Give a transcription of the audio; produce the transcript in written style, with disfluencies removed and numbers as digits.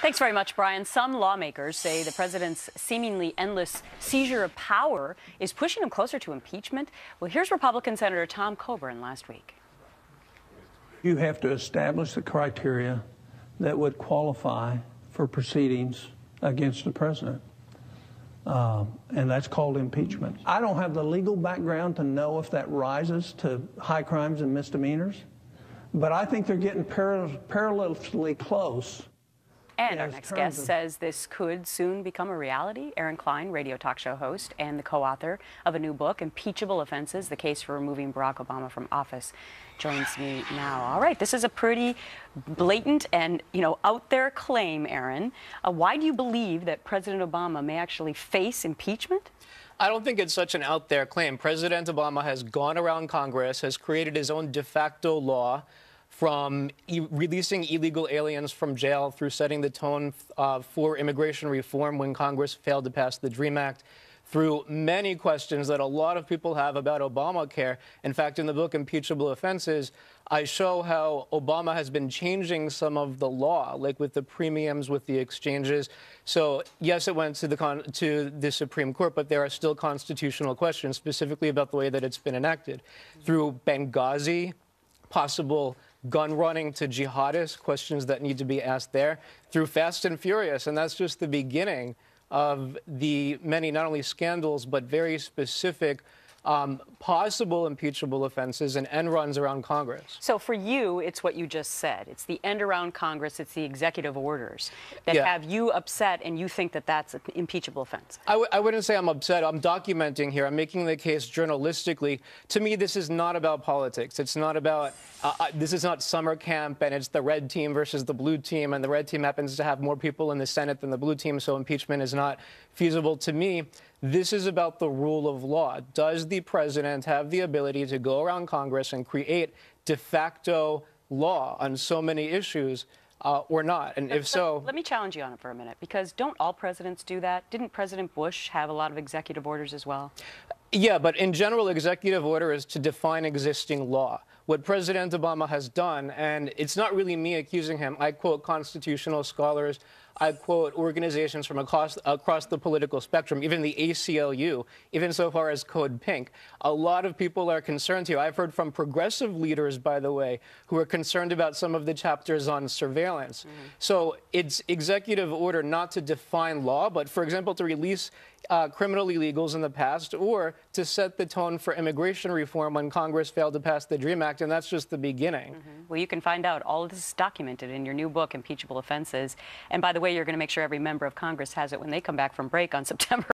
Thanks very much, Brian. Some lawmakers say the president's seemingly endless seizure of power is pushing him closer to impeachment. Well, here's Republican Senator Tom Coburn last week. You have to establish the criteria that would qualify for proceedings against the president. And that's called impeachment. I don't have the legal background to know if that rises to high crimes and misdemeanors, but I think they're getting perilously close. And our next guest says this could soon become a reality. Klein, radio talk show host and the co-author of a new book, Impeachable Offenses, the Case for Removing Barack Obama from Office, joins me now. All right, this is a pretty blatant and, out there claim, Aaron. Why do you believe that President Obama may actually face impeachment? I don't think it's such an out there claim. President Obama has gone around Congress, has created his own de facto law, from releasing illegal aliens from jail through setting the tone for immigration reform when Congress failed to pass the DREAM Act, through many questions that a lot of people have about Obamacare. In fact, in the book Impeachable Offenses, I show how Obama has been changing some of the law, like with the premiums, with the exchanges. So, yes, it went to the Supreme Court, but there are still constitutional questions, specifically about the way that it's been enacted. Through Benghazi, possible gun running to jihadists, questions that need to be asked there, through Fast and Furious. And that's just the beginning of the many, not only scandals, but very specific possible impeachable offenses and end runs around Congress. So for you, it's what you just said. It's the end around Congress. It's the executive orders that have you upset, and you think that that's an impeachable offense. I wouldn't say I'm upset. I'm documenting here. I'm making the case journalistically. To me, this is not about politics. It's not about this is not summer camp, and it's the red team versus the blue team, and the red team happens to have more people in the Senate than the blue team, so impeachment is not feasible. To me, this is about the rule of law. Does the president have the ability to go around Congress and create de facto law on so many issues or not? And if so... Let me challenge you on it for a minute, because don't all presidents do that? Didn't President Bush have a lot of executive orders as well? Yeah, but in general, executive order is to define existing law. What President Obama has done, and it's not really me accusing him, I quote constitutional scholars, I quote organizations from across the political spectrum, even the ACLU, even so far as Code Pink. A lot of people are concerned here. I've heard from progressive leaders, by the way, who are concerned about some of the chapters on surveillance. So it's executive order not to define law, but, for example, to release criminal illegals in the past, or to set the tone for immigration reform when Congress failed to pass the DREAM Act, and that's just the beginning. Well, you can find out all of this is documented in your new book, Impeachable Offenses. And by the way, you're going to make sure every member of Congress has it when they come back from break on September